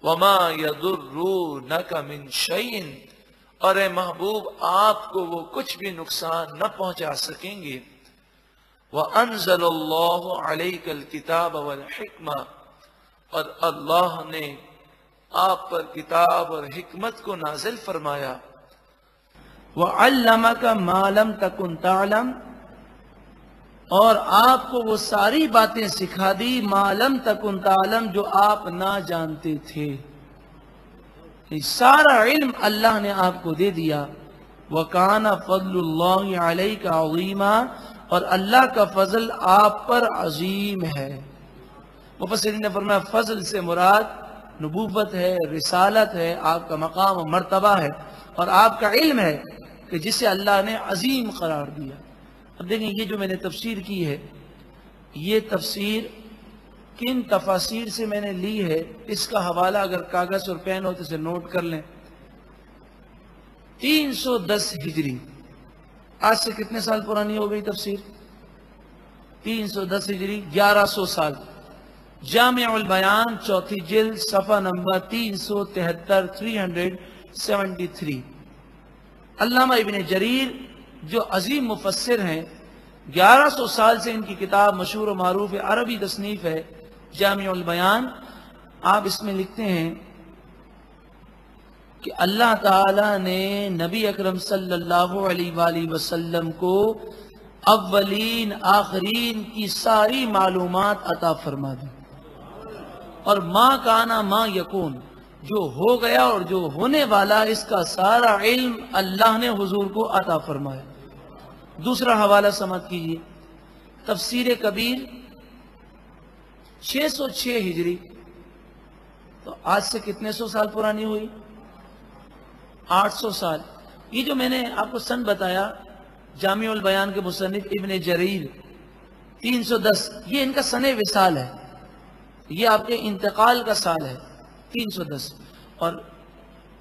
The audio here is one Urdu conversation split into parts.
وما يضرونك من شيء، اور اے محبوب آپ کو وہ کچھ بھی نقصان نہ پہنچا سکیں گے۔ وَأَنزَلَ اللَّهُ عَلَيْكَ الْكِتَابَ وَالْحِكْمَةَ، اور اللہ نے آپ پر کتاب اور حکمت کو نازل فرمایا۔ وَعَلَّمَكَ مَا لَمْ تَكُنْ تَعْلَمْ، اور آپ کو وہ ساری باتیں سکھا دی مَا لَمْ تَكُنْ تَعْلَمْ، جو آپ نہ جانتے تھے۔ یہ سارا علم اللہ نے آپ کو دے دیا۔ وَكَانَ فَضْلُ اللَّهِ عَلَيْكَ عَظِيمًا، اور اللہ کا فضل آپ پر عظیم ہے۔ مفسرین نے فرمایا فضل سے مراد نبوت ہے، رسالت ہے، آپ کا مقام و مرتبہ ہے، اور آپ کا علم ہے کہ جسے اللہ نے عظیم قرار دیا۔ اب دیکھیں یہ جو میں نے تفسیر کی ہے، یہ تفسیر کن تفاسیر سے میں نے لی ہے، اس کا حوالہ اگر کاغذ اور پین ہو تو اسے نوٹ کر لیں۔ 310 ہجری، آج سے کتنے سال پرانی ہو گئی تفسیر؟ 310 ہجری، 1100 سال۔ جامع البیان چوتھی جلد صفحہ نمبر 373 373۔ علامہ ابن جریر جو عظیم مفسر ہیں، 1100 سال سے ان کی کتاب مشہور و معروف عربی تصنیف ہے جامع البیان۔ آپ اس میں لکھتے ہیں کہ اللہ تعالی نے نبی اکرم صلی اللہ علیہ وآلہ وسلم کو اولین آخرین کی ساری معلومات عطا فرما دی، اور ما کانا ما یکون، جو ہو گیا اور جو ہونے والا، اس کا سارا علم اللہ نے حضور کو عطا فرمایا۔ دوسرا حوالہ سماعت کیجیے، تفسیر کبیر 606 ہجری، تو آج سے کتنے سو سال پرانی ہوئی؟ 800 سال۔ یہ جو میں نے آپ کو سن بتایا، جامع البیان کے مصنف ابن جریر 310، یہ ان کا سن وصال ہے، یہ آپ کے انتقال کا سال ہے 310۔ اور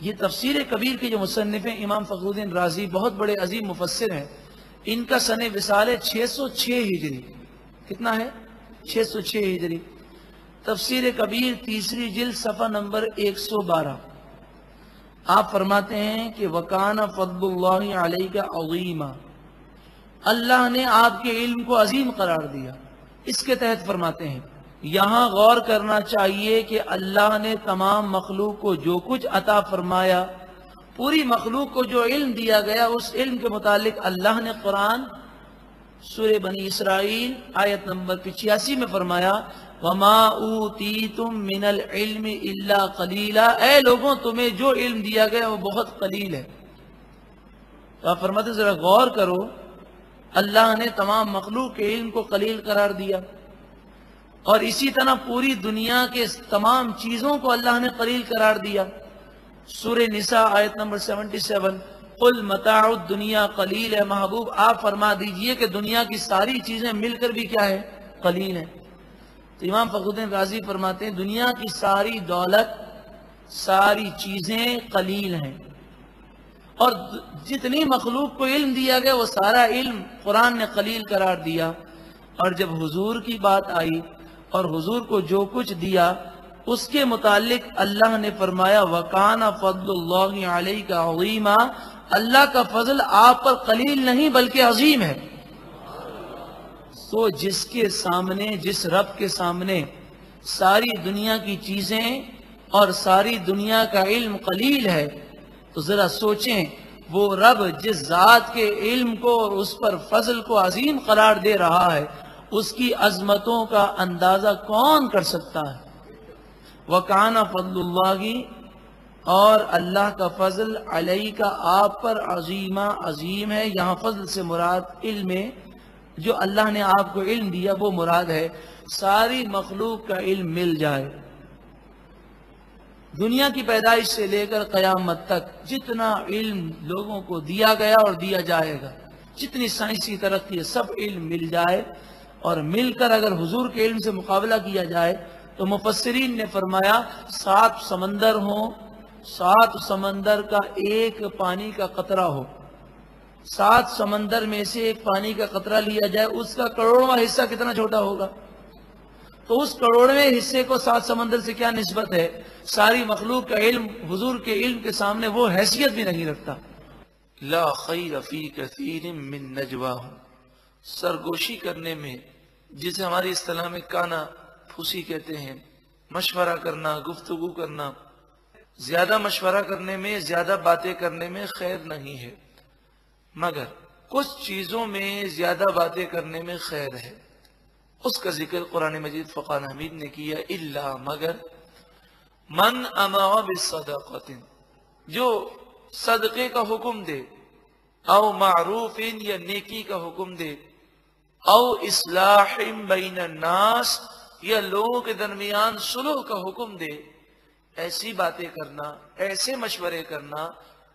یہ تفسیر کبیر کے جو مصنف ہیں امام فخر الدین رازی، بہت بڑے عظیم مفسر ہیں، ان کا سن وصال ہے 606 ہجری۔ کتنا ہے؟ 606 ہجری۔ تفسیر کبیر تیسری جلد صفحہ نمبر 112۔ آپ فرماتے ہیں کہ وَكَانَ فَضْلُ اللَّهِ عَلَيْكَ عَظِيمًا، اللہ نے آپ کے علم کو عظیم قرار دیا۔ اس کے تحت فرماتے ہیں یہاں غور کرنا چاہیے کہ اللہ نے تمام مخلوق کو جو کچھ عطا فرمایا، پوری مخلوق کو جو علم دیا گیا، اس علم کے متعلق اللہ نے قرآن سورہ بنی اسرائیل آیت نمبر 85 میں فرمایا وَمَا أُوتِيتُم مِّنَ الْعِلْمِ إِلَّا قَلِيلًا، اے لوگوں تمہیں جو علم دیا گیا وہ بہت قلیل ہے۔ تو آپ فرماتے ذرا غور کرو، اللہ نے تمام مخلوق کے علم کو قلیل قرار دیا، اور اسی طرح پوری دنیا کے تمام چیزوں کو اللہ نے قلیل قرار دیا۔ سورہ نساء آیت نمبر 77، قُلْ مَتَاعُ الدُّنْيَا قَلِيلٌ، ہے محبوب آپ فرما دیجئے کہ دنیا کی ساری چیزیں مل کر بھی کیا ہے؟ قلیل ہیں۔ تو امام فخر الدین رازی فرماتے ہیں دنیا کی ساری دولت، ساری چیزیں قلیل ہیں، اور جتنی مخلوق کو علم دیا گیا وہ سارا علم قرآن نے قلیل قرار دیا۔ اور جب حضور کی بات آئی اور حضور کو جو کچھ دیا، اس کے متعلق اللہ نے فرمایا وَكَانَ فَضْلُ اللَّهِ عَلَيْكَ عَظِيمًا، اللہ کا فضل آپ پر قلیل نہیں بلکہ عظیم ہے۔ تو جس کے سامنے، جس رب کے سامنے ساری دنیا کی چیزیں اور ساری دنیا کا علم قلیل ہے، تو ذرا سوچیں وہ رب جس ذات کے علم کو اور اس پر فضل کو عظیم قرار دے رہا ہے، اس کی عظمتوں کا اندازہ کون کر سکتا ہے؟ وَكَانَ فَضْلُ اللَّهِ، اور اللہ کا فضل علیہ کا آپ پر عظیمہ، عظیم ہے۔ یہاں فضل سے مراد علم ہے، جو اللہ نے آپ کو علم دیا وہ مراد ہے۔ ساری مخلوق کا علم مل جائے، دنیا کی پیدائش سے لے کر قیامت تک جتنا علم لوگوں کو دیا گیا اور دیا جائے گا، جتنی سائنسی ترقی ہے، سب علم مل جائے، اور مل کر اگر حضور کے علم سے مقابلہ کیا جائے تو مفسرین نے فرمایا 7 سمندر ہوں، 7 سمندر کا ایک پانی کا قطرہ ہو، 7 سمندر میں سے ایک پانی کا قطرہ لیا جائے، اس کا کروڑواں حصہ کتنا چھوٹا ہوگا؟ تو اس کروڑویں حصے کو 7 سمندر سے کیا نسبت ہے؟ ساری مخلوق کا علم حضور کے علم کے سامنے وہ حیثیت بھی نہیں رکھتا۔ لا خیر فی کثیر من نجواہم، سرگوشی کرنے میں، جسے ہماری اصطلاح میں کانا پھوسی کہتے ہیں، مشورہ کرنا، گفتگو کرنا، زیادہ مشورہ کرنے میں، زیادہ باتیں کرنے میں خیر نہیں ہے، مگر کچھ چیزوں میں زیادہ باتیں کرنے میں خیر ہے۔ اس کا ذکر قرآن مجید فقان حمید نے کیا، الا مگر من امر بالصدقۃ، جو صدقے کا حکم دے، او معروف یا نیکی کا حکم دے، او اصلاح بین الناس یا لوگوں کے درمیان صلح کا حکم دے، ایسی باتیں کرنا، ایسے مشورے کرنا،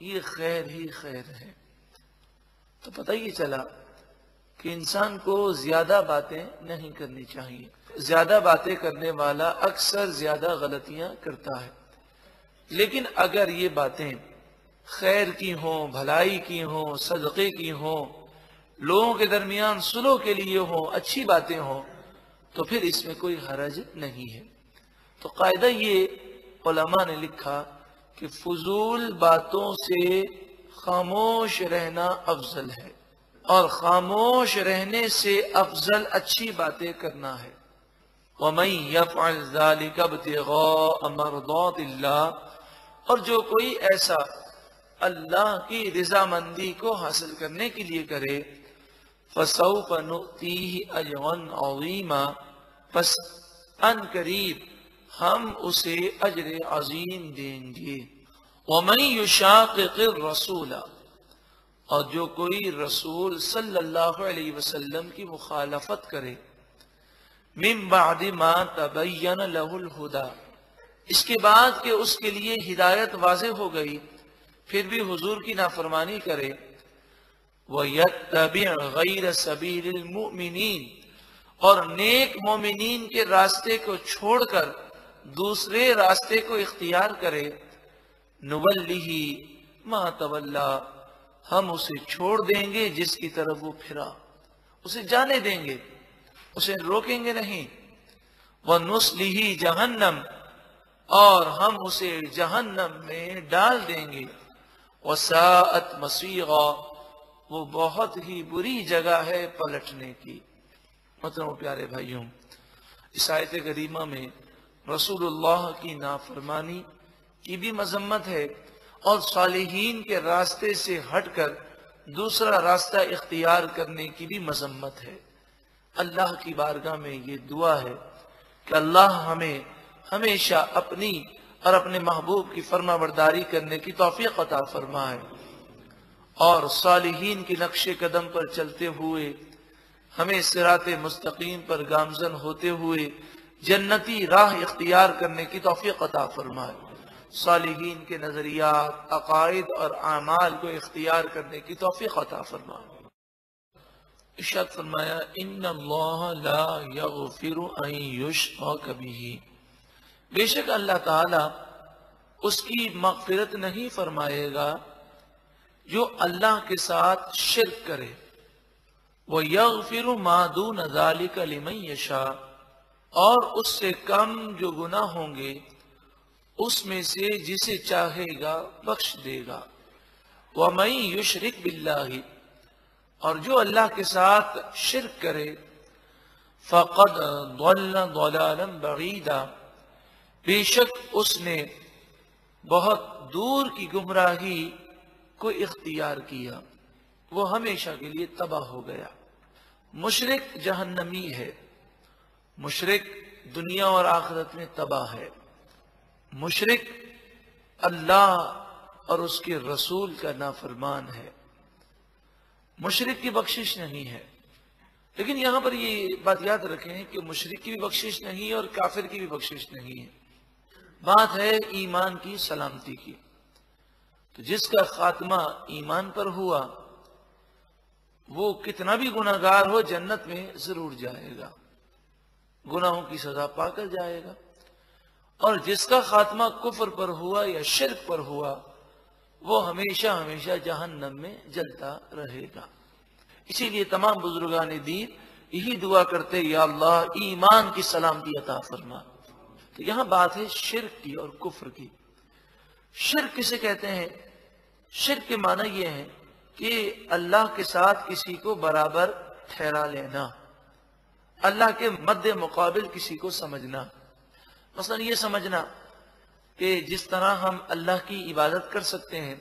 یہ خیر ہی خیر ہے۔ تو پتہ یہ چلا کہ انسان کو زیادہ باتیں نہیں کرنی چاہیے۔ زیادہ باتیں کرنے والا اکثر زیادہ غلطیاں کرتا ہے، لیکن اگر یہ باتیں خیر کی ہوں، بھلائی کی ہوں، صدقے کی ہوں، لوگوں کے درمیان صلح کے لیے ہوں، اچھی باتیں ہوں، تو پھر اس میں کوئی حرج نہیں ہے۔ تو قاعدہ یہ علماء نے لکھا کہ فضول باتوں سے خاموش رہنا افضل ہے، اور خاموش رہنے سے افضل اچھی باتیں کرنا ہے۔ وَمَن يَفْعَلْ ذَلِكَ ابْتِغَاءَ مَرْضَاتِ اللَّهِ، اور جو کوئی ایسا اللہ کی رضامندی کو حاصل کرنے کے لیے کرے، فَسَوْفَ نُؤْتِيهِ أَجْرًا عَظِيمًا، پس ان قریب ہم اسے اجر عظیم دیں گے۔ وَمَن يُشَاقِقِ الرَّسُولَ، اور جو کوئی رسول صلی اللہ علیہ وسلم کی مخالفت کرے، من بعد ما تبین لہ الہدی، اس کے بعد کہ اس کے لیے ہدایت واضح ہو گئی، پھر بھی حضور کی نافرمانی کرے، وَيَتَّبِعْ غَيْرَ سَبِيلِ الْمُؤْمِنِينَ، اور نیک مومنین کے راستے کو چھوڑ کر دوسرے راستے کو اختیار کرے، نُوَلِّهِ مَا تَوَلَّى، ہم اسے چھوڑ دیں گے جس کی طرف وہ پھرا، اسے جانے دیں گے، اسے روکیں گے نہیں۔ وَنُصْلِهِ جَهَنَّمَ، اور ہم اسے جہنم میں ڈال دیں گے۔ وَسَاءَتْ مَصِيرًا، وہ بہت ہی بری جگہ ہے پلٹنے کی۔ محترم پیارے بھائیوں، اس آیت کریمہ میں رسول اللہ کی نافرمانی کی بھی مذمت ہے، اور صالحین کے راستے سے ہٹ کر دوسرا راستہ اختیار کرنے کی بھی مذمت ہے۔ اللہ کی بارگاہ میں یہ دعا ہے کہ اللہ ہمیں ہمیشہ اپنی اور اپنے محبوب کی فرما برداری کرنے کی توفیق عطا فرمائے، اور صالحین کی نقش قدم پر چلتے ہوئے ہمیں صراط مستقیم پر گامزن ہوتے ہوئے جنتی راہ اختیار کرنے کی توفیق عطا فرمائے، صالحین کے نظریات، عقائد اور اعمال کو اختیار کرنے کی توفیق عطا فرمائے۔ ارشاد فرمایا، ان اللہ لا یغفر ان یشرک بہ، بے شک اللہ تعالی اس کی مغفرت نہیں فرمائے گا جو اللہ کے ساتھ شرک کرے، وَيَغْفِرُ مَا دُونَ ذَلِكَ لِمَن يَشَاءُ، اور اس سے کم جو گناہ ہوں گے اس میں سے جسے چاہے گا بخش دے گا۔ وَمَن يُشْرِكْ بِاللَّهِ، اور جو اللہ کے ساتھ شرک کرے، فَقَدْ ضَلَّ ضَلَالًا بَعِيدًا، بے شک اس نے بہت دور کی گمراہی کو اختیار کیا، وہ ہمیشہ کے لیے تباہ ہو گیا۔ مشرک جہنمی ہے، مشرک دنیا اور آخرت میں تباہ ہے، مشرک اللہ اور اس کے رسول کا نافرمان ہے، مشرک کی بخشش نہیں ہے۔ لیکن یہاں پر یہ بات یاد رکھیں کہ مشرک کی بھی بخشش نہیں ہے اور کافر کی بھی بخشش نہیں ہے، بات ہے ایمان کی سلامتی کی۔ تو جس کا خاتمہ ایمان پر ہوا وہ کتنا بھی گناہگار ہو جنت میں ضرور جائے گا، گناہوں کی سزا پا کر جائے گا، اور جس کا خاتمہ کفر پر ہوا یا شرک پر ہوا وہ ہمیشہ ہمیشہ جہنم میں جلتا رہے گا۔ اسی لیے تمام بزرگان دین یہی دعا کرتے یا اللہ ایمان کی سلامتی عطا فرما۔ تو یہاں بات ہے شرک کی اور کفر کی۔ شرک کسے کہتے ہیں؟ شرک کے معنی یہ ہے کہ اللہ کے ساتھ کسی کو برابر ٹھہرا لینا، اللہ کے مد مقابل کسی کو سمجھنا۔ مثلا یہ سمجھنا کہ جس طرح ہم اللہ کی عبادت کر سکتے ہیں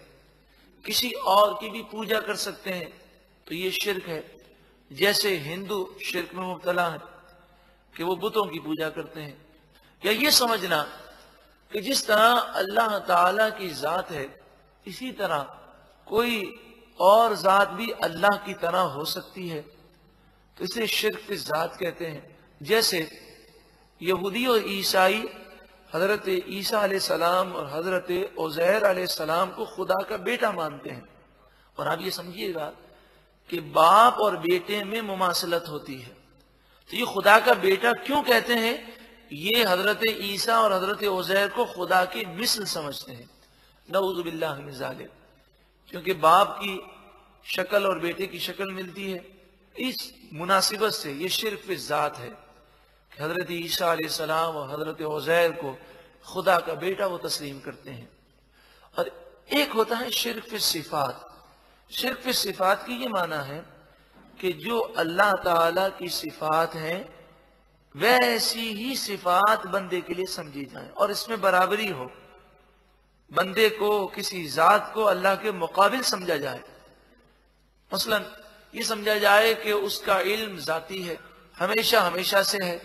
کسی اور کی بھی پوجا کر سکتے ہیں، تو یہ شرک ہے۔ جیسے ہندو شرک میں مبتلا ہے کہ وہ بتوں کی پوجا کرتے ہیں، یا یہ سمجھنا کہ جس طرح اللہ تعالی کی ذات ہے اسی طرح کوئی اور ذات بھی اللہ کی طرح ہو سکتی ہے، تو اسے شرک فی ذات کہتے ہیں۔ جیسے یہودی اور عیسائی حضرت عیسیٰ علیہ السلام اور حضرت عزیر علیہ السلام کو خدا کا بیٹا مانتے ہیں، اور آپ یہ سمجھیے گا کہ باپ اور بیٹے میں مماثلت ہوتی ہے، تو یہ خدا کا بیٹا کیوں کہتے ہیں؟ یہ حضرت عیسیٰ اور حضرت عزیر کو خدا کی مثل سمجھتے ہیں، نعوذ باللہ من ذالک، کیونکہ باپ کی شکل اور بیٹے کی شکل ملتی ہے۔ اس مناسبت سے یہ شرک فی ذات ہے کہ حضرت عیسیٰ علیہ السلام اور حضرت عزیر کو خدا کا بیٹا وہ تسلیم کرتے ہیں۔ اور ایک ہوتا ہے شرک فی صفات۔ شرک فی صفات کی یہ معنی ہے کہ جو اللہ تعالی کی صفات ہیں ویسی ہی صفات بندے کے لیے سمجھی جائیں اور اس میں برابری ہو، بندے کو کسی ذات کو اللہ کے مقابل سمجھا جائے۔ مثلا یہ سمجھا جائے کہ اس کا علم ذاتی ہے، ہمیشہ ہمیشہ سے ہے،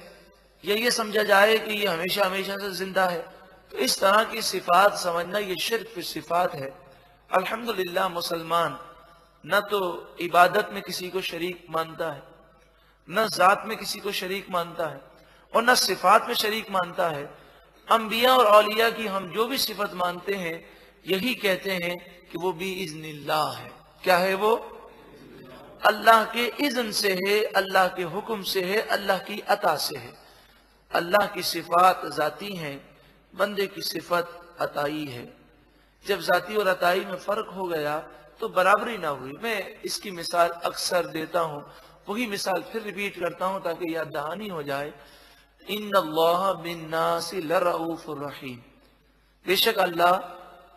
یا یہ سمجھا جائے کہ یہ ہمیشہ ہمیشہ سے زندہ ہے، تو اس طرح کی صفات سمجھنا یہ شرک فی صفات ہے۔ الحمدللہ مسلمان نہ تو عبادت میں کسی کو شریک مانتا ہے، نہ ذات میں کسی کو شریک مانتا ہے، اور نہ صفات میں شریک مانتا ہے۔ انبیاء اور اولیاء کی ہم جو بھی صفت مانتے ہیں یہی کہتے ہیں کہ وہ باذن اللہ ہے۔ کیا ہے وہ؟ اللہ کے اذن سے ہے، اللہ کے حکم سے ہے، اللہ کی عطا سے ہے۔ اللہ کی صفات ذاتی ہیں، بندے کی صفت عطائی ہے۔ جب ذاتی اور عطائی میں فرق ہو گیا تو برابری نہ ہوئی۔ میں اس کی مثال اکثر دیتا ہوں، وہی مثال پھر ریپیٹ کرتا ہوں تاکہ یاد دہانی ہو جائے۔ ان اللہ بالناس لرؤوف الرحیم، بے شک اللہ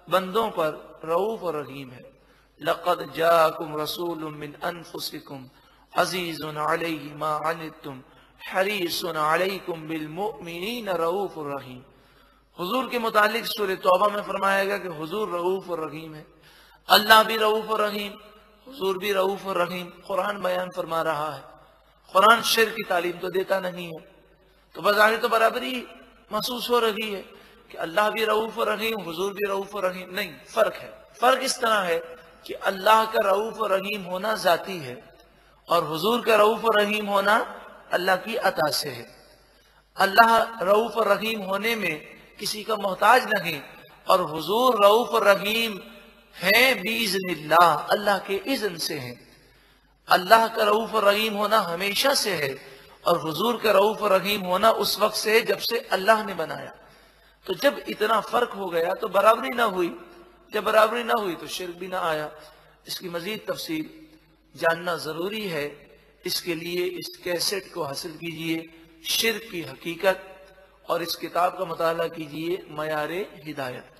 بندوں پر رؤوف اور رحیم ہے۔ لقد جاءکم رسول من انفسکم عزیز علیہ ما عنتم حریص علیکم بالمؤمنین رؤوف الرحیم۔ حضور کے متعلق سورہ توبہ میں فرمایا گیا کہ حضور رؤوف اور رحیم ہے، اللہ بھی رؤوف اور رحیم، حضور بھی رؤوف اور رحیم۔ قرآن بیان فرما رہا ہے، قرآن شرک کی تعلیم تو دیتا نہیں ہے، تو بظاہر تو برابری محسوس ہو رہی ہے کہ اللہ بھی رؤوف اور رحیم، حضور بھی رؤوف اور رحیم۔ نہیں، فرق ہے۔ فرق اس طرح ہے کہ اللہ کا رؤوف اور رحیم ہونا ذاتی ہے اور حضور کا رؤوف اور رحیم ہونا اللہ کی عطا سے ہے۔ اللہ رؤوف اور رحیم ہونے میں کسی کا محتاج نہیں، اور حضور رؤوف اور رحیم ہیں باذن اللہ، اللہ کے اذن سے ہیں۔ اللہ کا رؤوف اور رحیم ہونا ہمیشہ سے ہے، اور حضور کا رؤوف اور رحیم ہونا اس وقت سے ہے جب سے اللہ نے بنایا۔ تو جب اتنا فرق ہو گیا تو برابری نہ ہوئی، جب برابری نہ ہوئی تو شرک بھی نہ آیا۔ اس کی مزید تفصیل جاننا ضروری ہے، اس کے لیے اس کیسٹ کو حاصل کیجئے، شرک کی حقیقت، اور اس کتاب کا مطالعہ کیجئے معیار ہدایت۔